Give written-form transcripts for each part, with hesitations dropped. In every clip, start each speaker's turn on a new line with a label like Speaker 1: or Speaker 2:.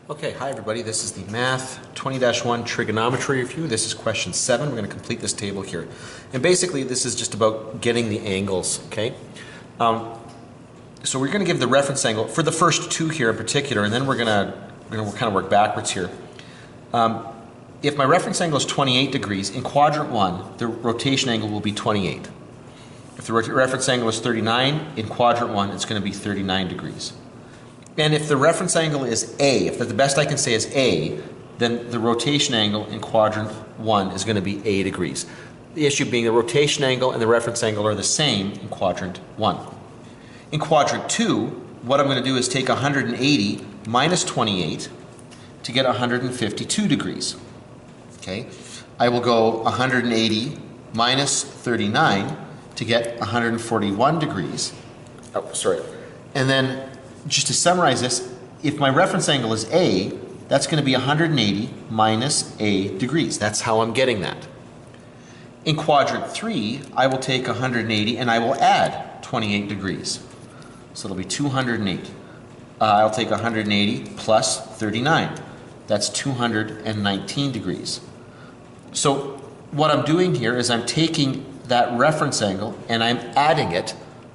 Speaker 1: Okay, hi everybody, this is the Math 20-1 Trigonometry review. This is question 7. We're going to complete this table here. And basically this is just about getting the angles, okay? So we're going to give the reference angle for the first two here in particular, and then we're going to kind of work backwards here. If my reference angle is 28 degrees, in quadrant 1, the rotation angle will be 28. If the reference angle is 39, in quadrant 1, it's going to be 39 degrees. And if the reference angle is A, if the best I can say is A, then the rotation angle in quadrant 1 is going to be A degrees. The issue being the rotation angle and the reference angle are the same in quadrant 1. In quadrant 2, what I'm going to do is take 180 minus 28 to get 152 degrees. Okay? I will go 180 minus 39 to get 141 degrees. Oh, sorry. And then just to summarize this, if my reference angle is A, that's going to be 180 minus A degrees. That's how I'm getting that. In quadrant 3, I will take 180 and I will add 28 degrees. So it'll be 208. I'll take 180 plus 39. That's 219 degrees. So what I'm doing here is I'm taking that reference angle and I'm adding it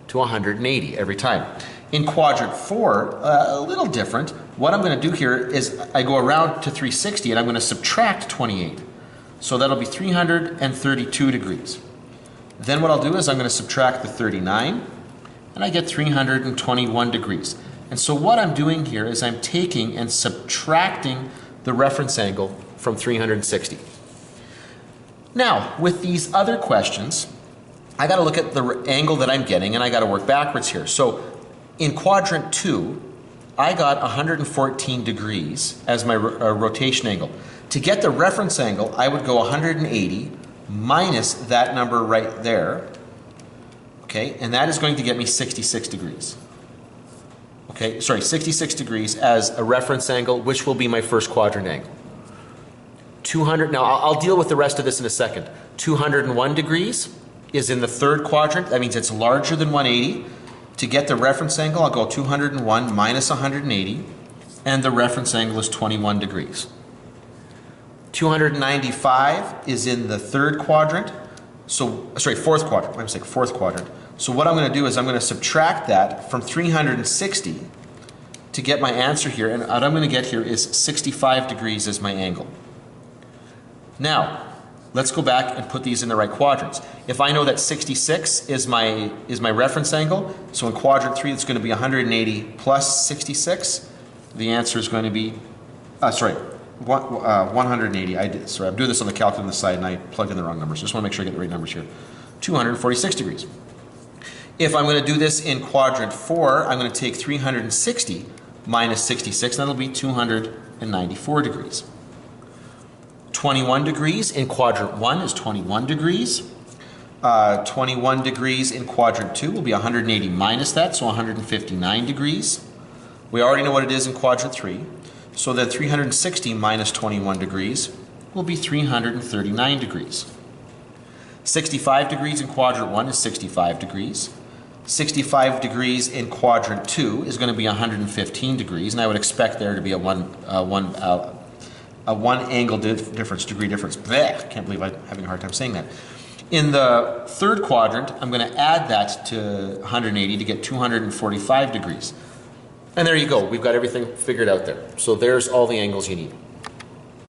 Speaker 1: to 180 every time. In quadrant 4, a little different. What I'm going to do here is I go around to 360 and I'm going to subtract 28. So that'll be 332 degrees. Then what I'll do is I'm going to subtract the 39 and I get 321 degrees. And so what I'm doing here is I'm taking and subtracting the reference angle from 360. Now, with these other questions, I got to look at the angle that I'm getting and I got to work backwards here. So in quadrant 2, I got 114 degrees as my rotation angle. To get the reference angle, I would go 180 minus that number right there. Okay, and that is going to get me 66 degrees. Okay, sorry, 66 degrees as a reference angle, which will be my first quadrant angle. 200, now I'll deal with the rest of this in a second. 201 degrees is in the third quadrant. That means it's larger than 180. To get the reference angle, I'll go 201 minus 180, and the reference angle is 21 degrees. 295 is in the third quadrant. So, sorry, fourth quadrant. My mistake, fourth quadrant. So what I'm going to do is I'm going to subtract that from 360 to get my answer here, and what I'm going to get here is 65 degrees as my angle. Now, let's go back and put these in the right quadrants. If I know that 66 is my reference angle, so in quadrant 3 it's going to be 180 plus 66. The answer is going to be, 180. I'm doing this on the calculator on the side and I plugged in the wrong numbers. Just want to make sure I get the right numbers here. 246 degrees. If I'm going to do this in quadrant 4, I'm going to take 360 minus 66, and that'll be 294 degrees. 21 degrees in quadrant 1 is 21 degrees. 21 degrees in quadrant 2 will be 180 minus that, so 159 degrees. We already know what it is in quadrant 3. So then 360 minus 21 degrees will be 339 degrees. 65 degrees in quadrant 1 is 65 degrees. 65 degrees in quadrant 2 is going to be 115 degrees, and I would expect there to be a one angle degree difference. Blech, can't believe I'm having a hard time saying that. In the third quadrant, I'm going to add that to 180 to get 245 degrees. And there you go. We've got everything figured out there. So there's all the angles you need.